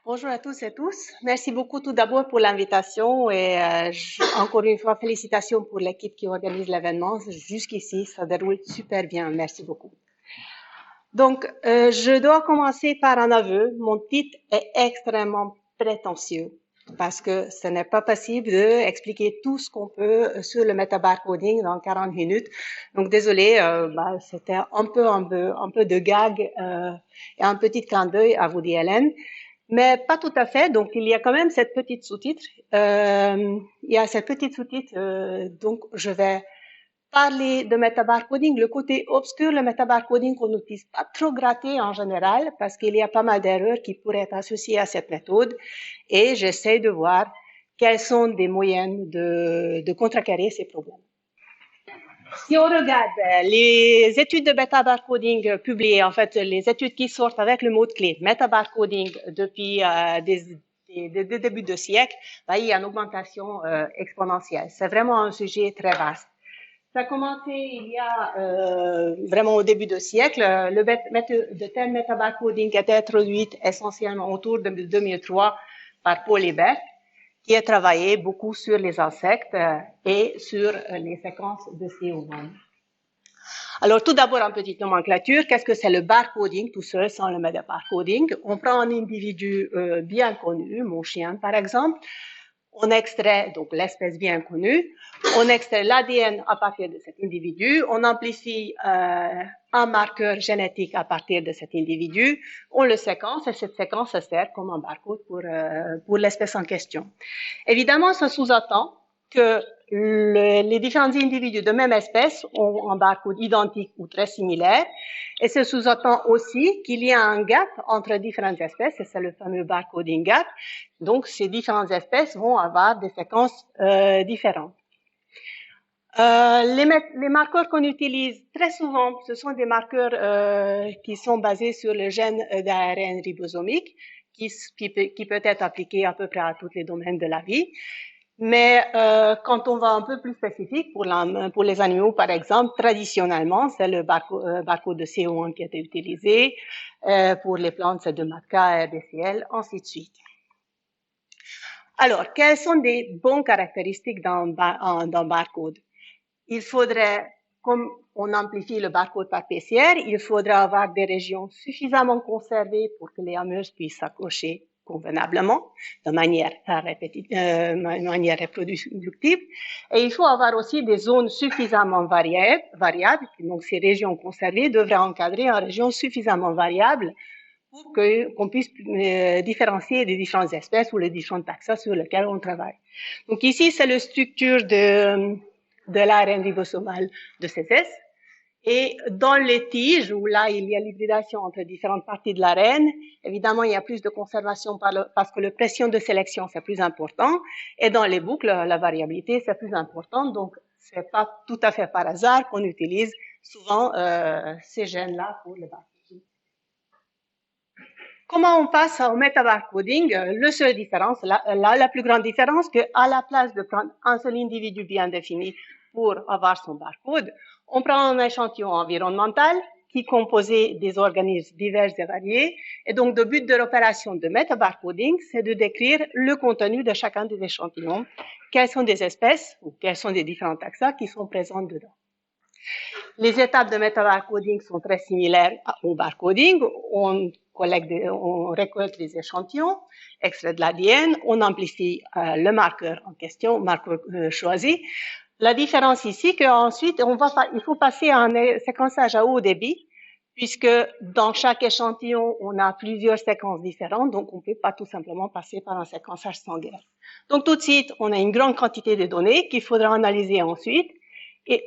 Bonjour à tous et tous. Merci beaucoup tout d'abord pour l'invitation et encore une fois félicitations pour l'équipe qui organise l'événement. Jusqu'ici, ça déroule super bien. Merci beaucoup. Donc, je dois commencer par un aveu. Mon titre est extrêmement prétentieux parce que ce n'est pas possible d'expliquer tout ce qu'on peut sur le metabarcoding dans 40 minutes. Donc, désolé, c'était un peu de gag et un petit clin d'œil à Woody Allen. Mais pas tout à fait. Donc, il y a quand même cette petite sous-titre. Il y a cette petite sous-titre. Donc, je vais parler de metabarcoding, le côté obscur, le metabarcoding qu'on n'utilise pas trop gratter en général, parce qu'il y a pas mal d'erreurs qui pourraient être associées à cette méthode. Et j'essaie de voir quels sont des moyens de contrecarrer ces problèmes. Si on regarde les études de metabarcoding publiées, en fait, les études qui sortent avec le mot-clé metabarcoding depuis des débuts de siècle, il y a une augmentation exponentielle. C'est vraiment un sujet très vaste. Ça a commencé il y a vraiment au début du siècle. Le terme metabarcoding a été introduit essentiellement autour de 2003 par Paul Ebert, qui a travaillé beaucoup sur les insectes et sur les séquences de CO1. Alors, tout d'abord, en petite nomenclature, qu'est-ce que c'est le barcoding tout seul sans le metabarcoding? On prend un individu bien connu, mon chien par exemple, on extrait donc l'espèce bien connue, on extrait l'ADN à partir de cet individu, on amplifie un marqueur génétique à partir de cet individu, on le séquence et cette séquence sert comme un barcode pour l'espèce en question. Évidemment, ça sous-entend que les différents individus de même espèce ont un barcode identique ou très similaire, et ce sous-entend aussi qu'il y a un gap entre différentes espèces, et c'est le fameux barcoding gap. Donc, ces différentes espèces vont avoir des séquences différentes. Les marqueurs qu'on utilise très souvent, ce sont des marqueurs qui sont basés sur le gène d'ARN ribosomique, qui peut être appliqué à peu près à tous les domaines de la vie. Mais quand on va un peu plus spécifique, pour les animaux, par exemple, traditionnellement, c'est le barcode de CO1 qui a été utilisé. Pour les plantes, c'est de MATCA, RDCL, ainsi de suite. Alors, quelles sont des bonnes caractéristiques d'un barcode? Il faudrait, comme on amplifie le barcode par PCR, il faudra avoir des régions suffisamment conservées pour que les hamers puissent s'accrocher convenablement, de manière reproductive. Et il faut avoir aussi des zones suffisamment variables. Donc, ces régions conservées devraient encadrer une région suffisamment variable pour qu'on puisse différencier les différentes espèces ou les différents taxa sur lesquels on travaille. Donc ici, c'est la structure de l'ARN ribosomal de ces S. Et dans les tiges, où là, il y a l'hybridation entre différentes parties de l'ARN, évidemment, il y a plus de conservation parce que la pression de sélection, c'est plus important. Et dans les boucles, la variabilité, c'est plus important. Donc, c'est pas tout à fait par hasard qu'on utilise souvent ces gènes-là pour le barcoding. Comment on passe au metabarcoding? La seule différence, la plus grande différence, que à la place de prendre un seul individu bien défini pour avoir son barcode, on prend un échantillon environnemental qui est composé des organismes divers et variés. Et donc, le but de l'opération de metabarcoding, c'est de décrire le contenu de chacun des échantillons, quelles sont des espèces ou quels sont les différents taxa qui sont présents dedans. Les étapes de metabarcoding sont très similaires au barcoding. On récolte les échantillons, extrait de l'ADN, on amplifie le marqueur en question, marqueur choisi. La différence ici, qu'ensuite, il faut passer à un séquençage à haut débit, puisque dans chaque échantillon, on a plusieurs séquences différentes, donc on ne peut pas tout simplement passer par un séquençage sanguin. Donc tout de suite, on a une grande quantité de données qu'il faudra analyser ensuite. Et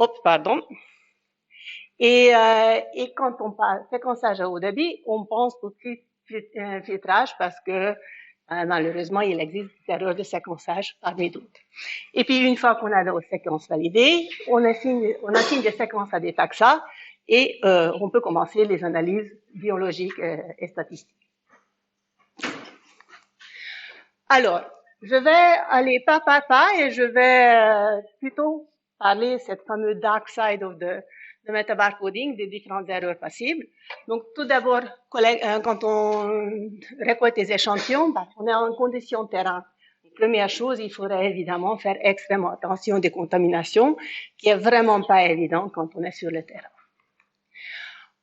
quand on parle séquençage à haut débit, on pense tout de suite filtrage parce que malheureusement, il existe des erreurs de séquençage parmi d'autres. Et puis, une fois qu'on a nos séquences validées, on assigne des séquences à des taxa et on peut commencer les analyses biologiques et statistiques. Alors, je vais aller pas par pas et je vais plutôt parler de cette fameuse dark side of de metabar coding des différentes erreurs possibles. Donc, tout d'abord, quand on récolte des échantillons, on est en condition terrain. Première chose, il faudrait évidemment faire extrêmement attention des contaminations, qui est vraiment pas évident quand on est sur le terrain.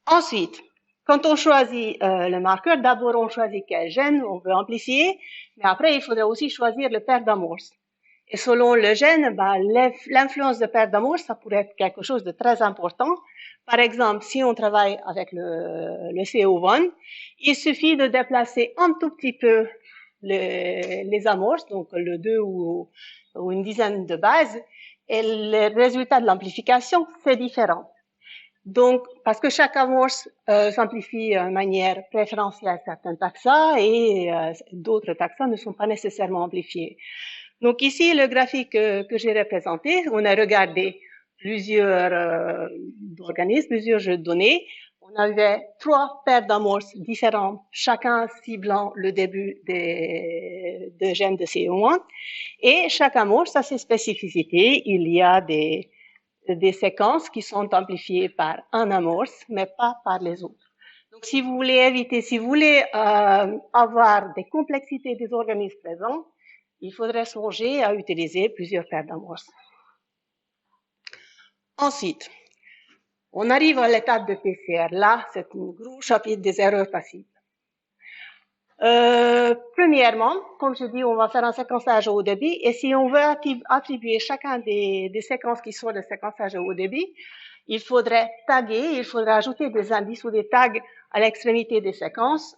Ensuite, quand on choisit le marqueur, d'abord on choisit quel gène on veut amplifier, mais après il faudrait aussi choisir le paire d'amorce. Et selon le gène, l'influence de paire d'amorce, ça pourrait être quelque chose de très important. Par exemple, si on travaille avec le CO1, il suffit de déplacer un tout petit peu les amorces, donc le 2 ou une dizaine de bases, et le résultat de l'amplification, c'est différent. Donc, parce que chaque amorce s'amplifie de manière préférentielle certains taxa et d'autres taxa ne sont pas nécessairement amplifiés. Donc ici, le graphique que j'ai représenté, on a regardé plusieurs organismes, plusieurs jeux de données. On avait 3 paires d'amorces différentes, chacun ciblant le début de gènes de CO1. Et chaque amorce a ses spécificités. Il y a des séquences qui sont amplifiées par un amorce, mais pas par les autres. Donc, si vous voulez éviter, si vous voulez avoir des complexités des organismes présents, il faudrait songer à utiliser plusieurs paires d'amorces. Ensuite, on arrive à l'étape de PCR. Là, c'est un gros chapitre des erreurs passives. Premièrement, comme je dis, on va faire un séquençage au haut débit, et si on veut attribuer chacun des séquences qui sont de séquençage au haut débit, il faudrait taguer, il faudrait ajouter des indices ou des tags à l'extrémité des séquences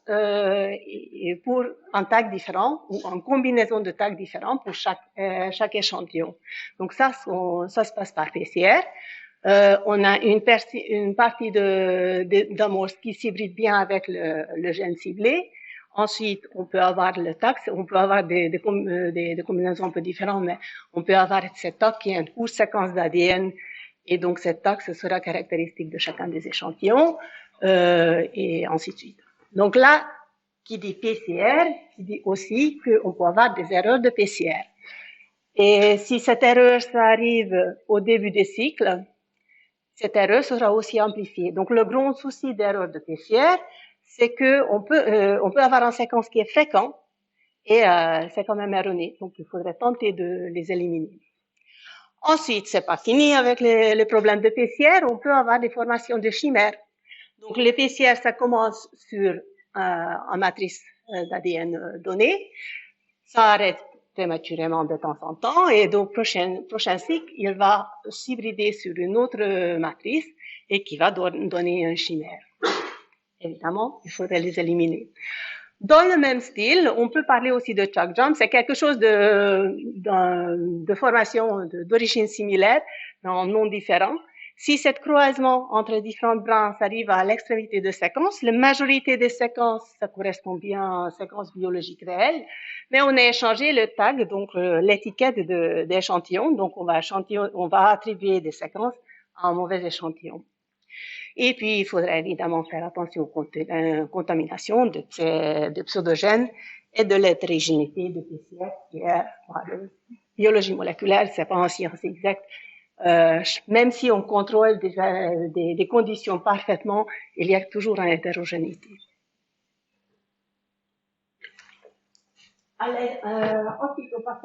pour un tag différent ou en combinaison de tags différents pour chaque échantillon. Donc ça se passe par PCR. On a une partie d'amorce qui s'hybride bien avec le gène ciblé. Ensuite, on peut avoir le tag, on peut avoir des combinaisons un peu différentes, mais on peut avoir cette tag qui est une courte séquence d'ADN. Et donc, cette tag, ce sera caractéristique de chacun des échantillons, et ainsi de suite. Donc là, qui dit PCR, qui dit aussi qu'on peut avoir des erreurs de PCR. Et si cette erreur, ça arrive au début des cycles, cette erreur sera aussi amplifiée. Donc, le grand souci d'erreur de PCR, c'est que on peut avoir une séquence qui est fréquente et c'est quand même erroné. Donc, il faudrait tenter de les éliminer. Ensuite, c'est pas fini avec les problèmes de PCR, on peut avoir des formations de chimères. Donc, les PCR, ça commence sur une matrice d'ADN donnée, ça arrête prématurément de temps en temps, et donc prochain cycle, il va s'hybrider sur une autre matrice et qui va donner une chimère. Évidemment, il faudrait les éliminer. Dans le même style, on peut parler aussi de chuck jump. C'est quelque chose de formation d'origine similaire, mais en nom différent. Si cette croisement entre différentes branches arrive à l'extrémité de séquences, la majorité des séquences, ça correspond bien à séquences biologiques réelles, mais on a échangé le tag, donc l'étiquette d'échantillon, donc on va attribuer des séquences à un mauvais échantillon. Et puis, il faudrait évidemment faire attention aux contaminations de pseudogènes et de l'hétérogénéité de PCR, qui est biologie moléculaire, c'est pas en science exacte. Même si on contrôle des conditions parfaitement, il y a toujours une hétérogénéité. Ensuite, on passe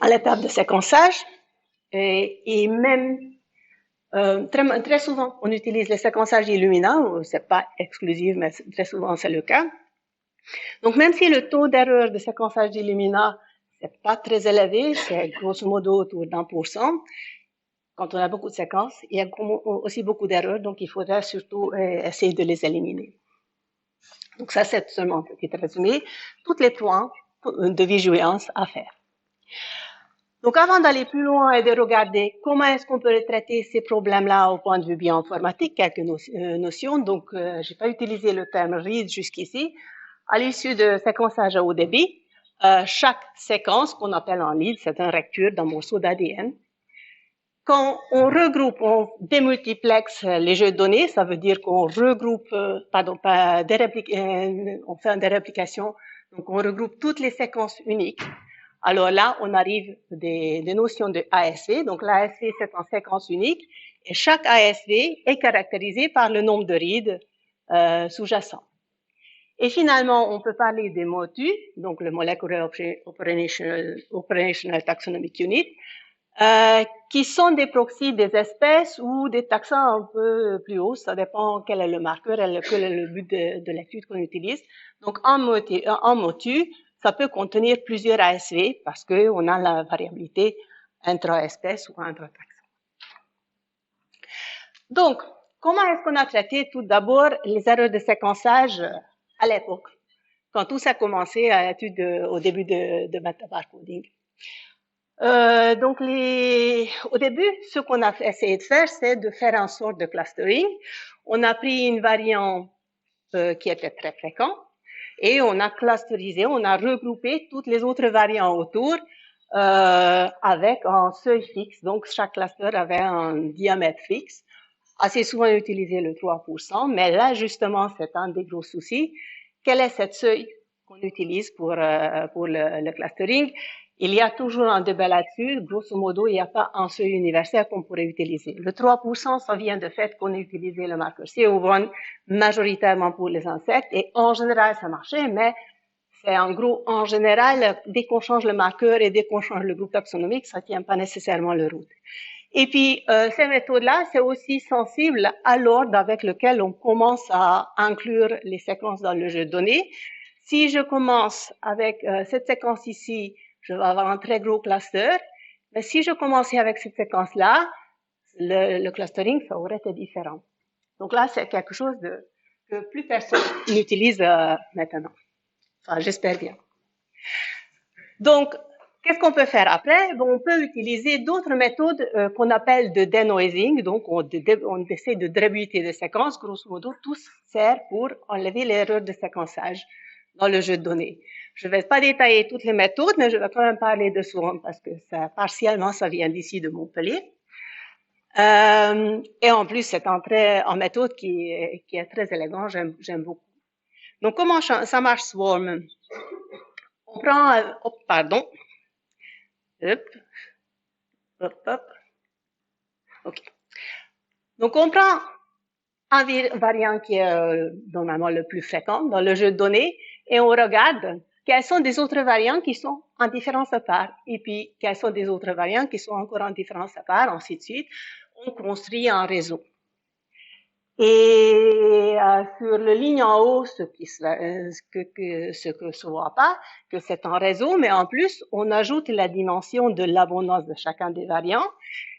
à l'étape de séquençage, et même très souvent, on utilise les séquençages Illumina, c'est pas exclusif, mais très souvent c'est le cas. Donc, même si le taux d'erreur de séquençage d'Illumina c'est pas très élevé, c'est grosso modo autour d'1%. Quand on a beaucoup de séquences, il y a aussi beaucoup d'erreurs, donc il faudrait surtout essayer de les éliminer. Donc ça, c'est seulement un petit résumé. Tous les points de vigilance à faire. Donc, avant d'aller plus loin et de regarder comment est-ce qu'on peut traiter ces problèmes-là au point de vue bioinformatique, quelques notions. Donc, j'ai pas utilisé le terme read jusqu'ici. À l'issue de séquençage à haut débit, chaque séquence qu'on appelle en lead, c'est un lecture d'un morceau d'ADN. Quand on regroupe, on démultiplexe les jeux de données, ça veut dire qu'on regroupe, on fait des réplications, donc on regroupe toutes les séquences uniques. Alors là, on arrive des notions de ASV. Donc l'ASV, c'est une séquence unique Et chaque ASV est caractérisé par le nombre de reads sous-jacents. Et finalement, on peut parler des MOTU, donc le Molecular Operational Taxonomic Unit, qui sont des proxys des espèces ou des taxons un peu plus hauts, ça dépend quel est le marqueur et quel est le but de l'étude qu'on utilise. Donc en MOTU, ça peut contenir plusieurs ASV parce qu'on a la variabilité intra-espèce ou intra-taxon. Donc, comment est-ce qu'on a traité tout d'abord les erreurs de séquençage à l'époque, quand tout ça a commencé à l'étude au début de metabarcoding? Donc, au début, ce qu'on a essayé de faire, c'est de faire une sorte de clustering. On a pris une variante qui était très fréquente et on a clusterisé, on a regroupé toutes les autres variantes autour avec un seuil fixe. Donc, chaque cluster avait un diamètre fixe. Assez souvent utilisé le 3%, mais là, justement, c'est un des gros soucis. Quel est ce seuil qu'on utilise pour le clustering? Il y a toujours un débat là-dessus. Grosso modo, il n'y a pas un seuil universel qu'on pourrait utiliser. Le 3%, ça vient du fait qu'on a utilisé le marqueur CO1 majoritairement pour les insectes et en général, ça marchait, mais c'est en gros, en général, dès qu'on change le marqueur et dès qu'on change le groupe taxonomique, ça tient pas nécessairement le route. Et puis, ces méthodes-là, c'est aussi sensible à l'ordre avec lequel on commence à inclure les séquences dans le jeu de données. Si je commence avec cette séquence ici, je vais avoir un très gros cluster. Mais si je commençais avec cette séquence-là, le clustering, ça aurait été différent. Donc là, c'est quelque chose que plus personne n'utilise maintenant. Enfin, j'espère bien. Donc, qu'est-ce qu'on peut faire après? Bon, on peut utiliser d'autres méthodes qu'on appelle de denoising. Donc, on essaie de débuter des séquences. Grosso modo, tout sert pour enlever l'erreur de séquençage dans le jeu de données. Je ne vais pas détailler toutes les méthodes, mais je vais quand même parler de Swarm parce que partiellement, ça vient d'ici de Montpellier. Et en plus, c'est une méthode qui est très élégante. J'aime beaucoup. Donc, comment ça marche Swarm? On prend, pardon. Hop. OK. Donc, on prend un variant qui est normalement le plus fréquent dans le jeu de données et on regarde quels sont des autres variants qui sont en différence à part et puis quels sont des autres variants qui sont encore en différence à part, ainsi de suite. On construit un réseau. Et sur la ligne en haut, ce que se voit pas, que c'est un réseau, mais en plus, on ajoute la dimension de l'abondance de chacun des variants.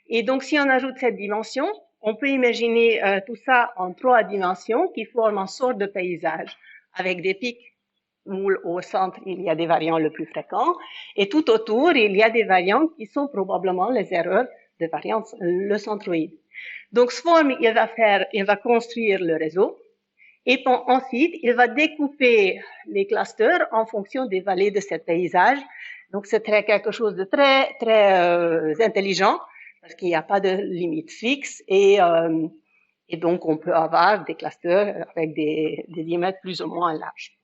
Et donc, si on ajoute cette dimension, on peut imaginer tout ça en 3 dimensions qui forment une sorte de paysage avec des pics où au centre, il y a des variants les plus fréquents et tout autour, il y a des variants qui sont probablement les erreurs de variants, le centroïde. Donc, Swarm, il va construire le réseau et ensuite, il va découper les clusters en fonction des vallées de ce paysage. Donc, c'est quelque chose de très, très intelligent parce qu'il n'y a pas de limite fixe et donc, on peut avoir des clusters avec des diamètres plus ou moins larges.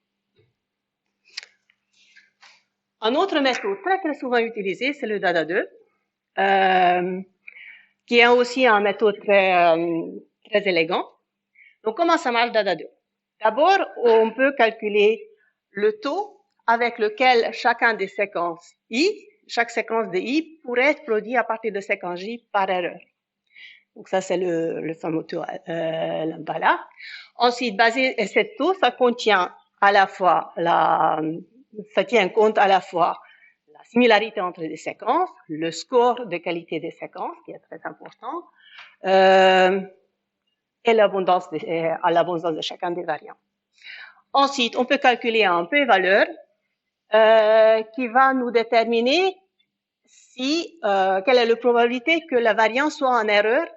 Un autre méthode très, très souvent utilisée, c'est le DADA2. Qui est aussi une méthode très élégante. Donc, comment ça marche DADA2? D'abord, on peut calculer le taux avec lequel chacun des séquences I, chaque séquence de I pourrait être produite à partir de séquence J par erreur. Donc, ça, c'est le fameux taux là. Ensuite, basé sur ce taux, ça contient à la fois ça tient compte à la fois la similarité entre les séquences, le score de qualité des séquences, qui est très important, et l'abondance de chacun des variants. Ensuite, on peut calculer un p-valeur qui va nous déterminer quelle est la probabilité que la variant soit en erreur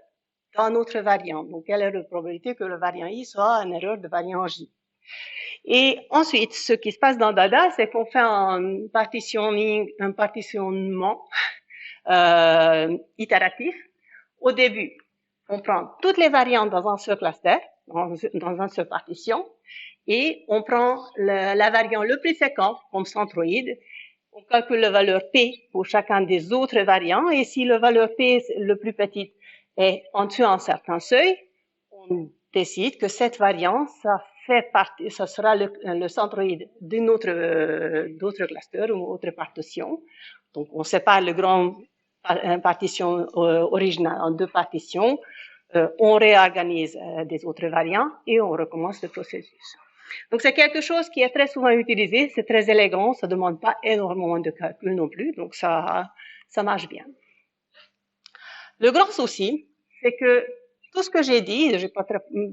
dans notre variant. Donc, quelle est la probabilité que le variant I soit en erreur de variant J. Et ensuite, ce qui se passe dans Dada, c'est qu'on fait un partitionnement itératif. Au début, on prend toutes les variantes dans un seul cluster, dans une seule partition, et on prend la variante le plus fréquent comme centroïde. On calcule la valeur P pour chacun des autres variants, et si la valeur P est le plus petite, Et en tuant un certain seuil, on décide que cette variance, ça sera le centroïde d'autres clusters ou autre partition. Donc, on sépare le grand partition originale en deux partitions, on réorganise des autres variants et on recommence le processus. Donc, c'est quelque chose qui est très souvent utilisé, c'est très élégant, ça ne demande pas énormément de calcul non plus, donc ça marche bien. Le grand souci, c'est que tout ce que j'ai dit, je ne vais pas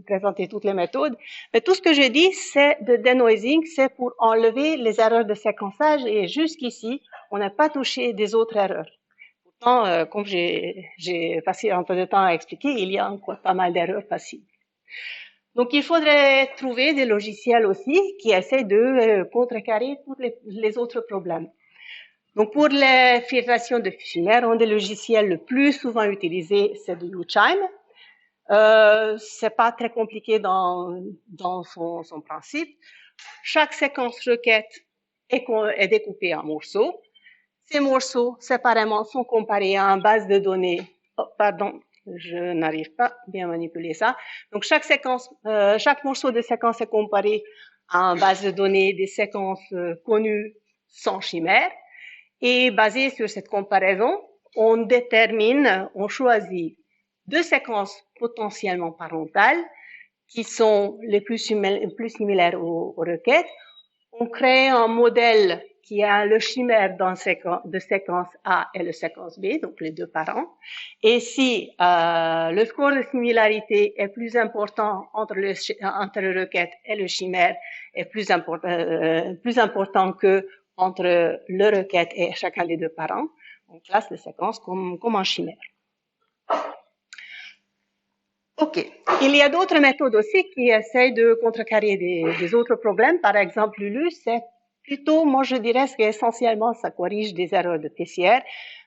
présenter toutes les méthodes, mais tout ce que j'ai dit, c'est de denoising, c'est pour enlever les erreurs de séquençage et jusqu'ici, on n'a pas touché des autres erreurs. Pourtant, comme j'ai passé un peu de temps à expliquer, il y a encore pas mal d'erreurs possibles. Donc, il faudrait trouver des logiciels aussi qui essaient de contrecarrer tous les autres problèmes. Donc, pour les filtrations de fichiers, un des logiciels le plus souvent utilisé, c'est de UChime. C'est pas très compliqué dans son principe. Chaque séquence requête est découpée en morceaux. Ces morceaux, séparément, sont comparés à une base de données. Oh, pardon, je n'arrive pas à bien manipuler ça. Donc, chaque morceau de séquence est comparé à une base de données des séquences connues sans chimère. Et basé sur cette comparaison, on choisit deux séquences potentiellement parentales qui sont les plus similaires aux requêtes. On crée un modèle qui a le chimère de séquence A et le séquence B, donc les deux parents. Et si le score de similarité est plus important entre le requête et le chimère, est plus important que entre le requête et chacun des deux parents, on classe les séquences comme en chimère. OK. Il y a d'autres méthodes aussi qui essayent de contrecarrer des autres problèmes. Par exemple, Lulu, c'est plutôt, moi je dirais qu'essentiellement, ça corrige des erreurs de PCR.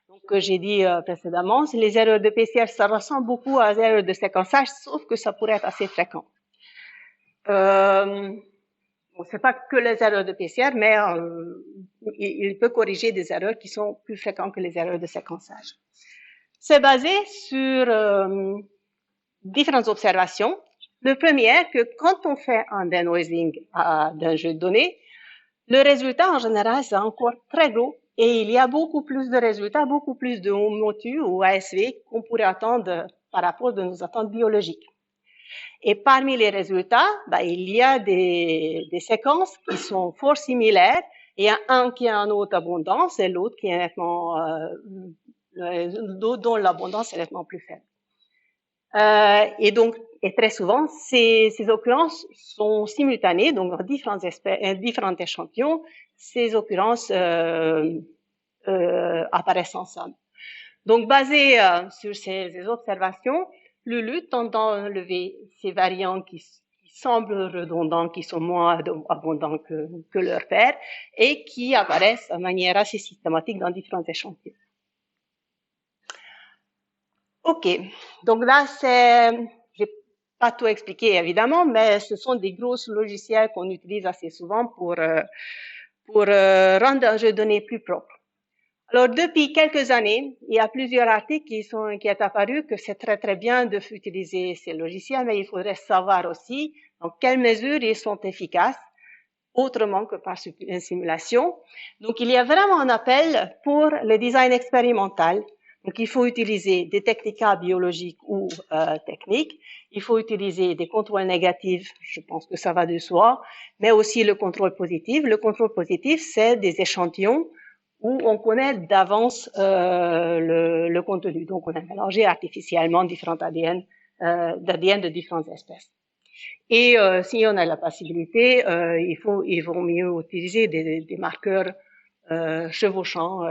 Donc, j'ai dit précédemment, les erreurs de PCR, ça ressemble beaucoup aux erreurs de séquençage, sauf que ça pourrait être assez fréquent. Bon, c'est pas que les erreurs de PCR, mais il peut corriger des erreurs qui sont plus fréquentes que les erreurs de séquençage. C'est basé sur différentes observations. Le premier est que quand on fait un denoising d'un jeu de données, le résultat en général c'est encore très gros et il y a beaucoup plus de résultats, beaucoup plus de MOTU ou ASV qu'on pourrait attendre par rapport à nos attentes biologiques. Et parmi les résultats, il y a des séquences qui sont fort similaires. Il y a un qui a une haute abondance et l'autre qui est nettement, dont l'abondance est nettement plus faible. Et donc, et très souvent, ces occurrences sont simultanées, donc dans différents échantillons, ces occurrences apparaissent ensemble. Donc, basé sur ces observations, Lulu tente d'enlever ces variants qui semblent redondants, qui sont moins abondants que leur père, et qui apparaissent de manière assez systématique dans différents échantillons. OK. Donc là, j'ai pas tout expliqué évidemment, mais ce sont des gros logiciels qu'on utilise assez souvent pour rendre un jeu de données plus propre. Alors, depuis quelques années, il y a plusieurs articles qui sont apparus que c'est très, très bien d'utiliser ces logiciels, mais il faudrait savoir aussi dans quelle mesure ils sont efficaces, autrement que par simulation. Donc, il y a vraiment un appel pour le design expérimental. Donc, il faut utiliser des techniques biologiques ou techniques. Il faut utiliser des contrôles négatifs, je pense que ça va de soi, mais aussi le contrôle positif. Le contrôle positif, c'est des échantillons où on connaît d'avance le contenu. Donc, on a mélangé artificiellement différents d'ADN de différentes espèces. Et si on a la possibilité, il vaut mieux utiliser des marqueurs chevauchants,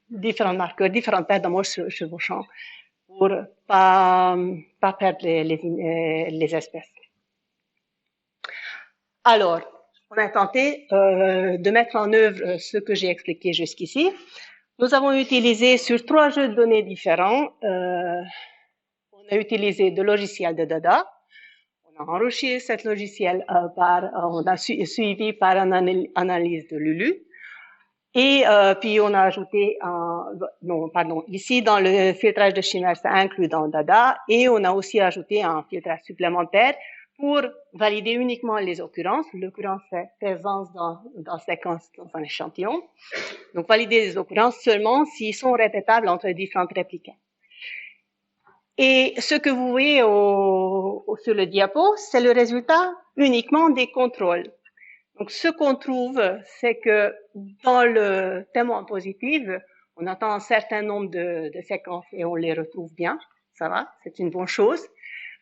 différents marqueurs, différentes paires d'amour chevauchants pour pas perdre les espèces. Alors, on a tenté de mettre en œuvre ce que j'ai expliqué jusqu'ici. Nous avons utilisé sur 3 jeux de données différents, on a utilisé de logiciels de Dada, on a enrichi cet logiciel on a suivi par une analyse de Lulu. Et puis on a ajouté non, pardon, ici dans le filtrage de chimère, c'est inclus dans Dada, et on a aussi ajouté un filtrage supplémentaire pour valider uniquement les occurrences. L'occurrence, c'est présence dans séquence dans un échantillon. Donc valider les occurrences seulement s'ils sont répétables entre différentes répliques. Et ce que vous voyez sur le diapo, c'est le résultat uniquement des contrôles. Donc, ce qu'on trouve, c'est que dans le témoin positif, on attend un certain nombre de séquences et on les retrouve bien. Ça va, c'est une bonne chose.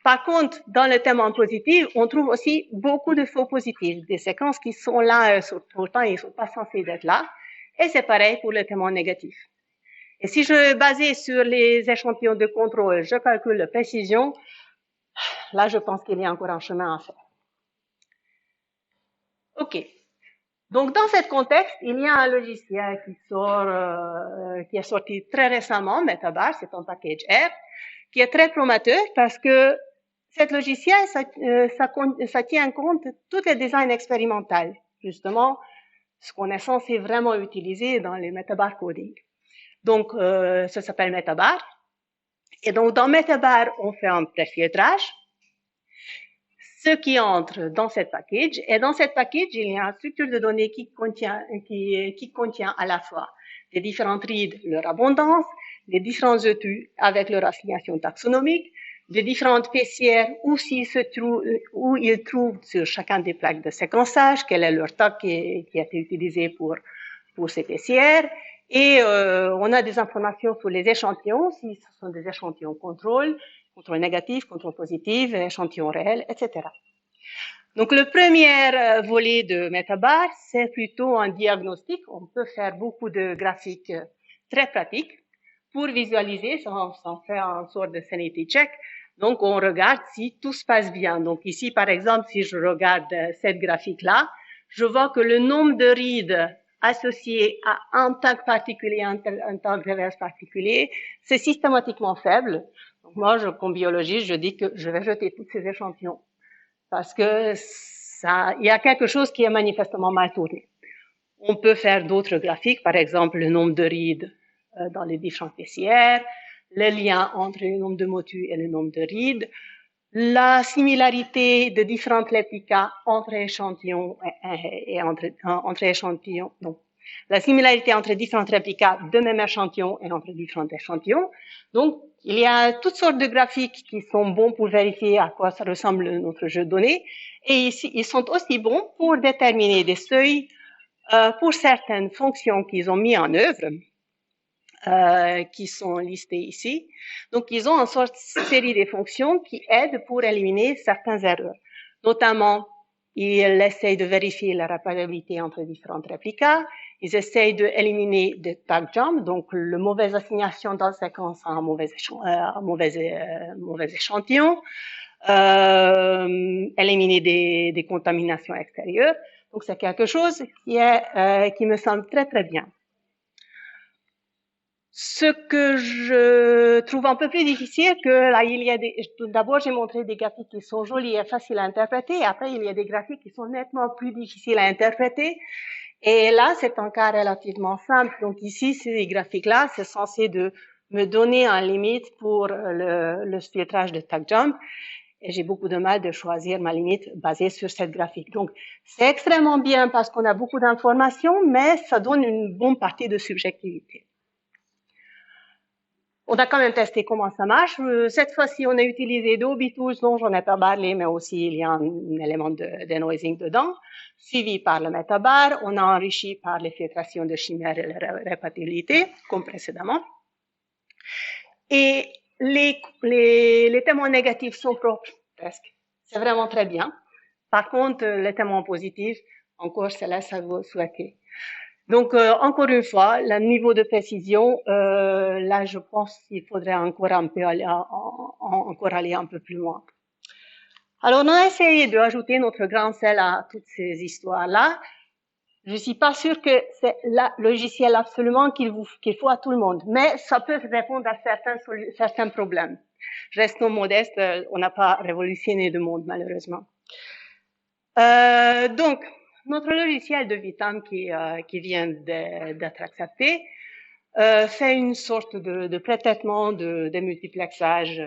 Par contre, dans le témoin positif, on trouve aussi beaucoup de faux positifs, des séquences qui sont là, pourtant ils ne sont pas censés être là. Et c'est pareil pour le témoin négatif. Et si je basais sur les échantillons de contrôle, je calcule la précision, là, je pense qu'il y a encore un chemin à faire. OK. Donc, dans ce contexte, il y a un logiciel qui est sorti très récemment, Metabar, c'est un package R, qui est très prometteur parce que cet logiciel, ça tient compte de tous les designs expérimentaux, justement, ce qu'on est censé vraiment utiliser dans les Metabar coding. Donc, ça s'appelle Metabar. Et donc, dans Metabar, on fait un préfiltrage, ce qui entre dans cette package. Et dans cette package, il y a une structure de données qui contient à la fois les différentes reads, leur abondance, les différents ETU avec leur assignation taxonomique, les différentes PCR où ils trouvent sur chacun des plaques de séquençage, quel est leur tag qui a été utilisé pour ces PCR. Et on a des informations sur les échantillons, si ce sont des échantillons contrôle négatif, contrôle positif, échantillon réel, etc. Donc le premier volet de Metabar, c'est plutôt un diagnostic. On peut faire beaucoup de graphiques très pratiques pour visualiser, sans faire une sorte de sanity check. Donc on regarde si tout se passe bien. Donc ici, par exemple, si je regarde cette graphique-là, je vois que le nombre de reads associés à un tag particulier, un tag reverse particulier, c'est systématiquement faible. Donc moi, comme biologiste, je dis que je vais jeter tous ces échantillons parce que il y a quelque chose qui est manifestement mal tourné. On peut faire d'autres graphiques, par exemple le nombre de reads dans les différents PCR, le lien entre le nombre de motus et le nombre de reads, la similarité de différentes réplicas entre échantillons et entre échantillons. Donc, la similarité entre différentes réplicas de même échantillon et entre différents échantillons. Donc, il y a toutes sortes de graphiques qui sont bons pour vérifier à quoi ça ressemble notre jeu de données. Et ici, ils sont aussi bons pour déterminer des seuils pour certaines fonctions qu'ils ont mis en œuvre, qui sont listées ici. Donc, ils ont une sorte de série de fonctions qui aident pour éliminer certaines erreurs. Notamment, ils essayent de vérifier la réparabilité entre différentes réplicas. Ils essayent d'éliminer des tag jumps, donc la mauvaise assignation dans la séquence à un mauvais échantillon. Éliminer des contaminations extérieures. Donc, c'est quelque chose qui me semble très, très bien. Ce que je trouve un peu plus difficile, que là, d'abord, j'ai montré des graphiques qui sont jolis et faciles à interpréter, et après, il y a des graphiques qui sont nettement plus difficiles à interpréter. Et là, c'est un cas relativement simple. Donc ici, ces graphiques-là, c'est censé de me donner un limite pour le filtrage de tag jump. Et j'ai beaucoup de mal de choisir ma limite basée sur cette graphique. Donc, c'est extrêmement bien parce qu'on a beaucoup d'informations, mais ça donne une bonne partie de subjectivité. On a quand même testé comment ça marche. Cette fois-ci, on a utilisé d'OBitools dont j'en ai pas parlé, mais aussi il y a un élément de denoising dedans, suivi par le Metabar. On a enrichi par les filtrations de chimère et la répétibilité, comme précédemment. Et les témoins négatifs sont propres, presque. C'est vraiment très bien. Par contre, les témoins positifs, encore, ça laisse à vous souhaiter. Donc, encore une fois, le niveau de précision, là, je pense qu'il faudrait encore aller un peu plus loin. Alors, on a essayé d'ajouter notre grain de sel à toutes ces histoires-là. Je suis pas sûre que c'est le logiciel absolument qu'il faut à tout le monde, mais ça peut répondre à certains problèmes. Restons modestes, on n'a pas révolutionné le monde, malheureusement. Donc, notre logiciel de Vitam qui vient d'être accepté fait une sorte de pré-traitement, de multiplexage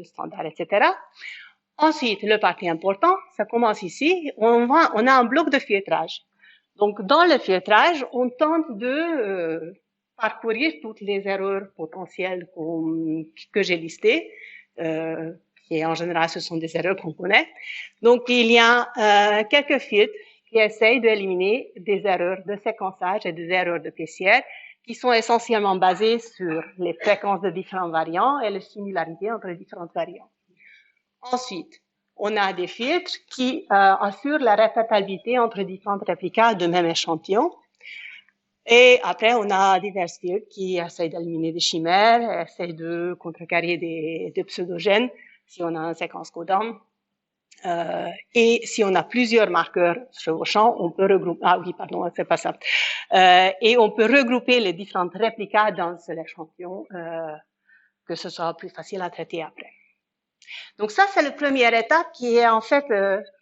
standard, etc. Ensuite, le parti important, ça commence ici. On a un bloc de filtrage. Donc, dans le filtrage, on tente de parcourir toutes les erreurs potentielles que j'ai listées, qui en général, ce sont des erreurs qu'on connaît. Donc, il y a quelques filtres qui essayent d'éliminer des erreurs de séquençage et des erreurs de PCR qui sont essentiellement basées sur les fréquences de différents variants et les similarités entre les différents variants. Ensuite, on a des filtres qui assurent la répétabilité entre différents réplicas de même échantillon. Et après, on a divers filtres qui essayent d'éliminer des chimères, essayent de contrecarrer des pseudogènes si on a une séquence codant. Et si on a plusieurs marqueurs chevauchants, on peut regrouper, c'est pas ça. Et on peut regrouper les différentes réplicas dans un seul échantillon, que ce soit plus facile à traiter après. Donc ça, c'est la première étape qui est en fait,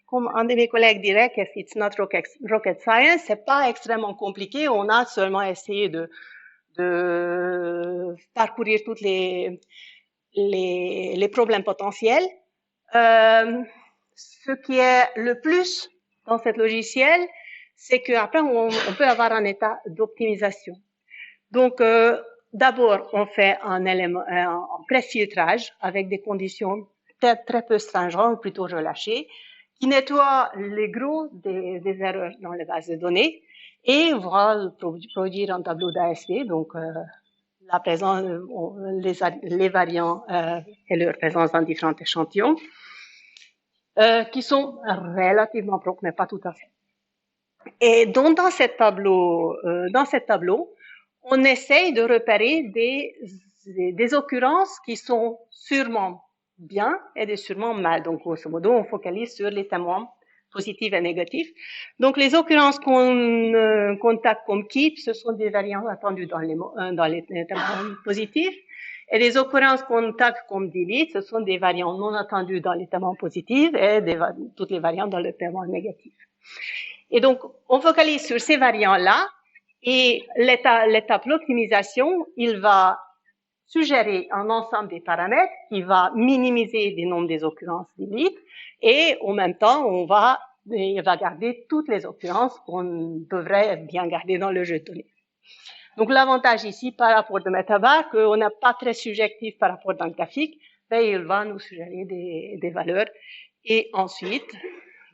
comme un de mes collègues dirait, que it's not rocket science, c'est pas extrêmement compliqué, on a seulement essayé de parcourir toutes les problèmes potentiels. Ce qui est le plus dans ce logiciel, c'est qu'après, on peut avoir un état d'optimisation. Donc, d'abord, on fait un pré-filtrage avec des conditions très peu stringentes, plutôt relâchées, qui nettoie les gros des erreurs dans les bases de données et va produire un tableau d'ASV, donc la présence, les variants et leur présence dans différents échantillons, qui sont relativement propres, mais pas tout à fait. Et donc, dans ce tableau, on essaye de repérer des occurrences qui sont sûrement bien et des sûrement mal. Donc, grosso modo, on focalise sur les témoins positifs et négatifs. Donc, les occurrences qu'on contacte comme keep, ce sont des variants attendus dans les témoins positifs. Et les occurrences qu'on tag comme delete, ce sont des variants non attendus dans les témoins positifs et toutes les variantes dans le témoin négatif. Et donc, on focalise sur ces variants-là et l'étape d'optimisation, il va suggérer un ensemble des paramètres qui va minimiser le nombre des occurrences delete et en même temps, il va garder toutes les occurrences qu'on devrait bien garder dans le jeu de données. Donc, l'avantage ici, par rapport de Metabar, qu'on n'est pas très subjectif par rapport dans le graphique, mais il va nous suggérer des valeurs. Et ensuite,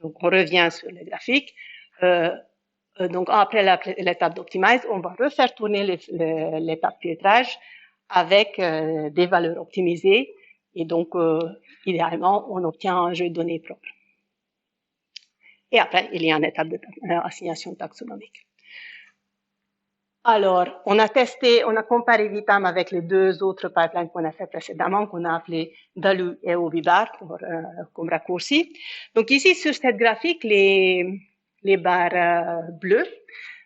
donc on revient sur le graphique. Donc, après l'étape d'optimize, on va refaire tourner l'étape filtrage avec des valeurs optimisées. Et donc, idéalement, on obtient un jeu de données propre. Et après, il y a une étape d'assignation taxonomique. Alors, on a comparé Vitam avec les deux autres pipelines qu'on a fait précédemment, qu'on a appelé Dalu et Ovibar comme raccourci. Donc ici, sur cette graphique, les barres bleues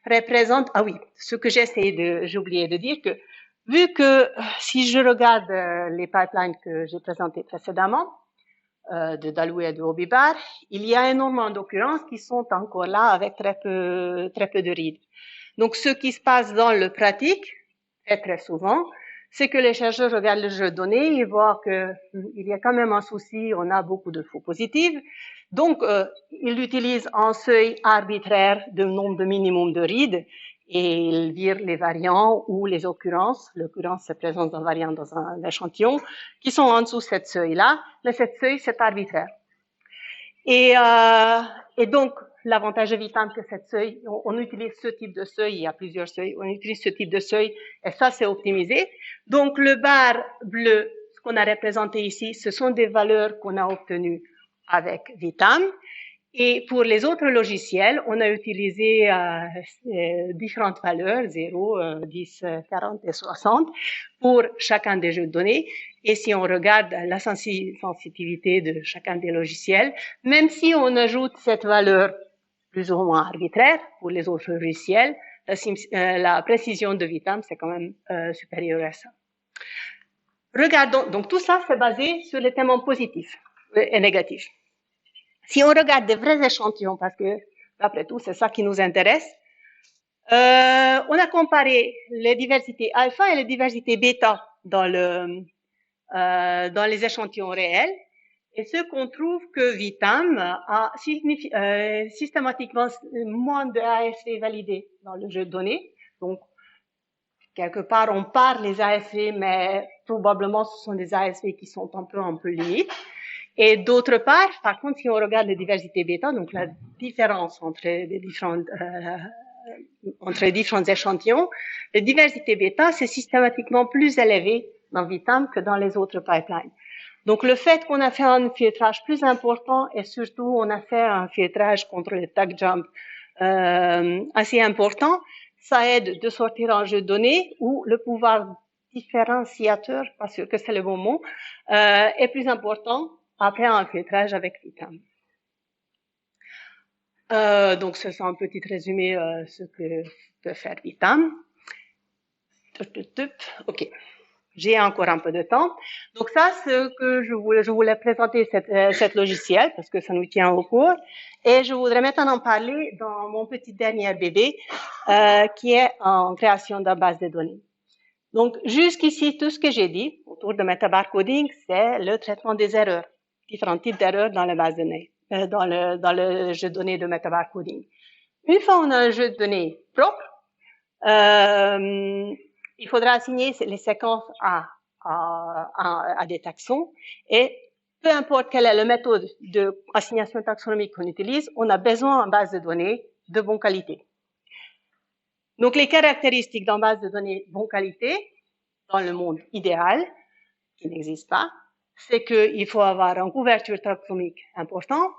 représentent, ce que j'ai oublié de dire que, vu que si je regarde les pipelines que j'ai présentés précédemment, de Dalu et de Ovibar, il y a énormément d'occurrences qui sont encore là avec très peu de reads. Donc, ce qui se passe dans le pratique, très souvent, c'est que les chercheurs regardent le jeu de données, ils voient qu'il y a quand même un souci, on a beaucoup de faux positifs. Donc, ils utilisent un seuil arbitraire de nombre de minimum de reads et ils virent les variants ou les occurrences. L'occurrence, c'est présence d'un variant dans un échantillon, qui sont en dessous de cette seuil-là. Mais cette seuil, c'est arbitraire. Et donc, l'avantage de Vitam, que cette seuil, on utilise ce type de seuil, il y a plusieurs seuils, on utilise ce type de seuil, et ça, c'est optimisé. Donc, le bar bleu, ce qu'on a représenté ici, ce sont des valeurs qu'on a obtenues avec Vitam. Et pour les autres logiciels, on a utilisé différentes valeurs, 0, 10, 40 et 60, pour chacun des jeux de données. Et si on regarde la sensibilité de chacun des logiciels, même si on ajoute cette valeur plus ou moins arbitraire pour les autres logiciels, la précision de Vitam, c'est quand même supérieure à ça. Regardons, donc tout ça, c'est basé sur les témoins positifs et négatifs. Si on regarde des vrais échantillons, parce que D'après tout, c'est ça qui nous intéresse. On a comparé les diversités alpha et les diversités bêta dans les échantillons réels. Et ce qu'on trouve que Vitam a systématiquement moins de AFV validés dans le jeu de données. Donc, quelque part, on parle les AFV, mais probablement ce sont des AFV qui sont un peu limites. Et d'autre part, par contre, si on regarde les diversités bêta, donc la différence entre les différents échantillons, la diversité bêta, c'est systématiquement plus élevé dans Vitam que dans les autres pipelines. Donc, le fait qu'on a fait un filtrage plus important et surtout, on a fait un filtrage contre le tag jump assez important, ça aide de sortir un jeu de données où le pouvoir différenciateur, pas sûr que c'est le bon mot, est plus important après un filtrage avec Vitam. Donc, c'est un petit résumé ce que peut faire Vitam. OK. J'ai encore un peu de temps. Donc ça, ce que je voulais présenter cette logiciel parce que ça nous tient au cours. Et je voudrais maintenant en parler dans mon petit dernier bébé qui est en création de base de données. Donc jusqu'ici, tout ce que j'ai dit autour de metabarcoding, c'est le traitement des erreurs, différents types d'erreurs dans la base de données, dans le jeu de données de metabarcoding. Une fois on a un jeu de données propre, il faudra assigner les séquences à des taxons et peu importe quelle est la méthode d'assignation taxonomique qu'on utilise, on a besoin en base de données de bonne qualité. Donc, les caractéristiques d'une base de données de bonne qualité, dans le monde idéal, qui n'existe pas, c'est qu'il faut avoir une couverture taxonomique importante,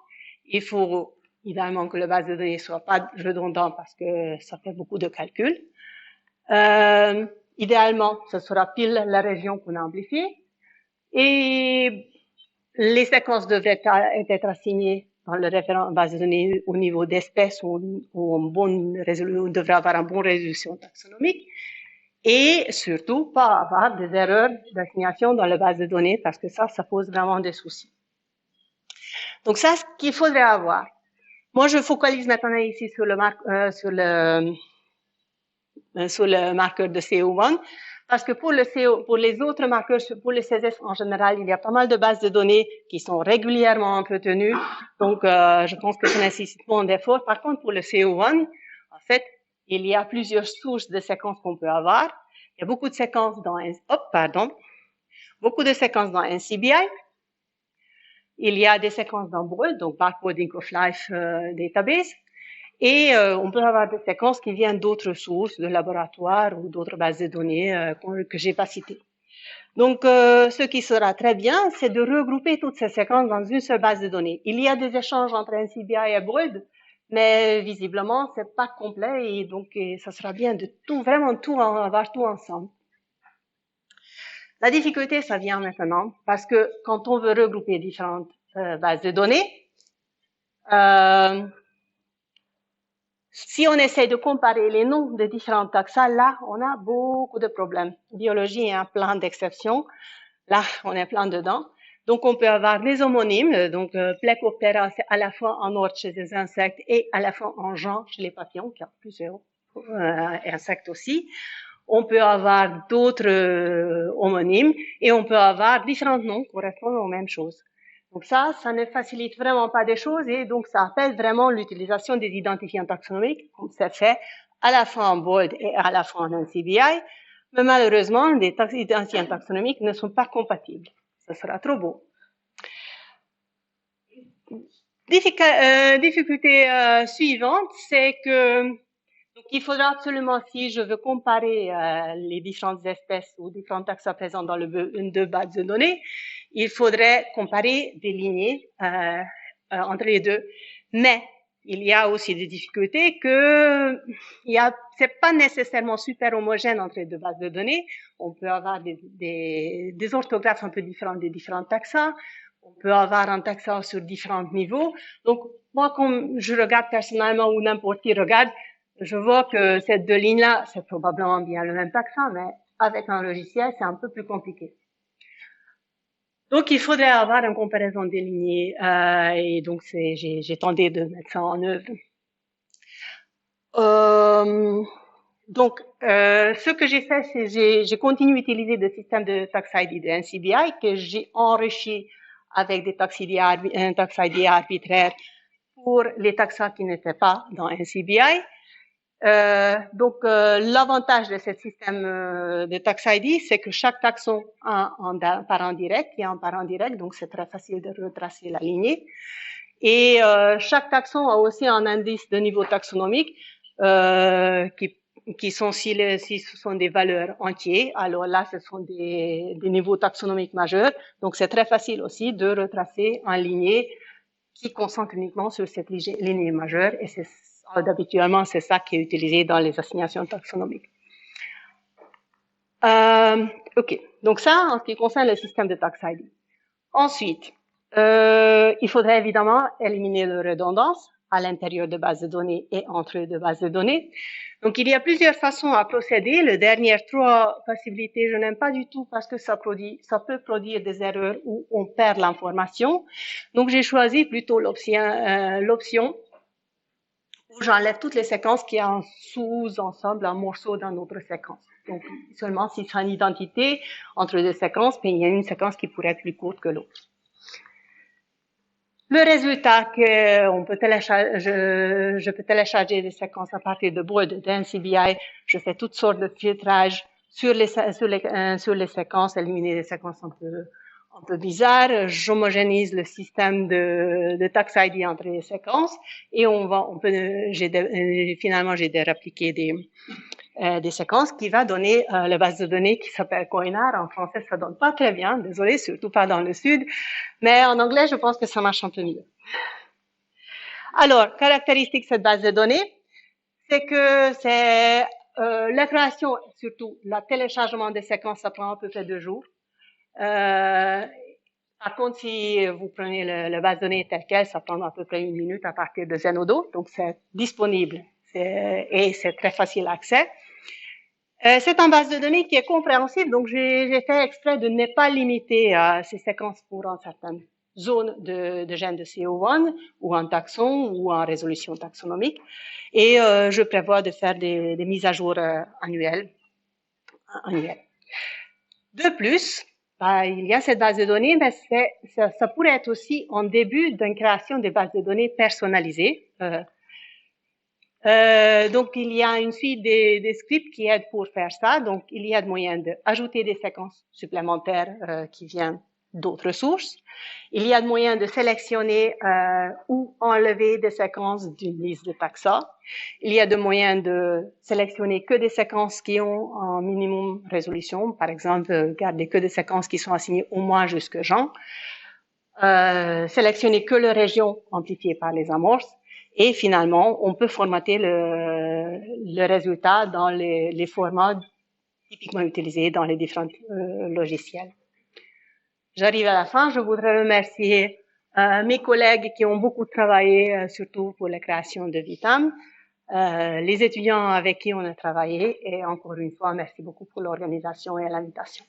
il faut idéalement que la base de données soit pas redondante parce que ça fait beaucoup de calculs. Idéalement, ce sera pile la région qu'on a amplifiée. Et les séquences devraient être assignées dans le référent base de données au niveau d'espèces où on devrait avoir une bonne résolution taxonomique. Et surtout, pas avoir des erreurs d'assignation dans la base de données parce que ça pose vraiment des soucis. Donc ça, ce qu'il faudrait avoir. Moi, je focalise maintenant ici sur le marqueur de CO1, parce que pour les autres marqueurs, pour les CSS en général, il y a pas mal de bases de données qui sont régulièrement entretenues, donc je pense que ça nécessite moins d'efforts. Par contre, pour le CO1, en fait, il y a plusieurs sources de séquences qu'on peut avoir. Il y a beaucoup de séquences dans NCBI. Il y a des séquences dans BOLD, donc Barcoding of Life Database. Et on peut avoir des séquences qui viennent d'autres sources, de laboratoires ou d'autres bases de données que j'ai pas citées. Donc, ce qui sera très bien, c'est de regrouper toutes ces séquences dans une seule base de données. Il y a des échanges entre NCBI et BOLD, mais visiblement, c'est pas complet et donc ça sera bien de avoir tout ensemble. La difficulté, ça vient maintenant parce que quand on veut regrouper différentes bases de données, si on essaie de comparer les noms de différents taxa, là, on a beaucoup de problèmes. Biologie est un plein d'exceptions. Là, on est plein dedans. Donc, on peut avoir des homonymes. Donc, Plecoptera, c'est à la fois en ordre chez les insectes et à la fois en genre chez les papillons, qui a plusieurs insectes aussi. On peut avoir d'autres homonymes et on peut avoir différents noms correspondant aux mêmes choses. Donc ça ne facilite vraiment pas des choses et donc ça appelle vraiment l'utilisation des identifiants taxonomiques, comme c'est fait à la fois en BOLD et à la fois en NCBI. Mais malheureusement, les identifiants taxonomiques ne sont pas compatibles. Ça sera trop beau. Difficulté suivante, c'est que donc, il faudra absolument, si je veux comparer les différentes espèces ou différents taxa présents dans une de base de données, il faudrait comparer des lignées entre les deux. Mais il y a aussi des difficultés que c'est pas nécessairement super homogène entre les deux bases de données. On peut avoir des orthographes un peu différentes des différents taxas. On peut avoir un taxa sur différents niveaux. Donc, moi, comme je regarde personnellement ou n'importe qui regarde, je vois que ces deux lignes-là, c'est probablement bien le même taxa, mais avec un logiciel, c'est un peu plus compliqué. Donc, il faudrait avoir une comparaison des lignées, et donc j'ai tenté de mettre ça en œuvre. Euh, ce que j'ai fait, c'est j'ai continué à utiliser le système de Tax ID de NCBI que j'ai enrichi avec des un Tax ID arbitraire pour les taxas qui n'étaient pas dans NCBI. L'avantage de ce système de Tax ID, c'est que chaque taxon a un parent direct, il y a un parent direct, donc c'est très facile de retracer la lignée. Et chaque taxon a aussi un indice de niveau taxonomique qui sont si ce sont des valeurs entières, alors là ce sont des niveaux taxonomiques majeurs. Donc c'est très facile aussi de retracer un lignée qui concentre uniquement sur cette lignée majeure et c'est habituellement c'est ça qui est utilisé dans les assignations taxonomiques. Ok, donc ça en ce qui concerne le système de Tax ID. Ensuite, il faudrait évidemment éliminer la redondance à l'intérieur de bases de données et entre deux bases de données. Donc, il y a plusieurs façons à procéder. Les dernières trois possibilités, je n'aime pas du tout parce que ça peut produire des erreurs où on perd l'information. Donc, j'ai choisi plutôt l'option où j'enlève toutes les séquences qui ont un sous-ensemble, un morceau dans notre séquence. Donc, seulement si c'est une identité entre deux séquences, mais il y a une séquence qui pourrait être plus courte que l'autre. Le résultat qu'on peut télécharger, je peux télécharger des séquences à partir de Board d'NCBI. Je fais toutes sortes de filtrages sur les séquences, éliminer les séquences un peu bizarres. J'homogénise le système de Tax ID entre les séquences et finalement, j'ai répliqué des séquences qui va donner la base de données qui s'appelle Coinar. En français, ça donne pas très bien. Désolé, surtout pas dans le sud. Mais en anglais, je pense que ça marche un peu mieux. Alors, caractéristique de cette base de données, c'est que c'est la création, surtout le téléchargement des séquences, ça prend à peu près 2 jours. Par contre, si vous prenez la base de données telle quelle, ça prend à peu près 1 minute à partir de Zenodo. Donc, c'est disponible et c'est très facile d'accès. C'est une base de données qui est compréhensible, donc j'ai fait exprès de ne pas limiter ces séquences pour une certaine zone de gènes de CO1 ou en taxon ou en résolution taxonomique. Et je prévois de faire des mises à jour annuelles. De plus, il y a cette base de données, mais ça pourrait être aussi un début d'une création de bases de données personnalisées. Donc, il y a une suite des scripts qui aident pour faire ça. Donc, il y a de moyens d'ajouter des séquences supplémentaires qui viennent d'autres sources. Il y a de moyens de sélectionner ou enlever des séquences d'une liste de taxa. Il y a de moyens de sélectionner que des séquences qui ont un minimum résolution. Par exemple, garder que des séquences qui sont assignées au moins jusque Jean. Sélectionner que les régions amplifiées par les amorces. Et finalement, on peut formater le résultat dans les formats typiquement utilisés dans les différents logiciels. J'arrive à la fin. Je voudrais remercier mes collègues qui ont beaucoup travaillé, surtout pour la création de Vitam, les étudiants avec qui on a travaillé, et encore une fois, merci beaucoup pour l'organisation et l'invitation.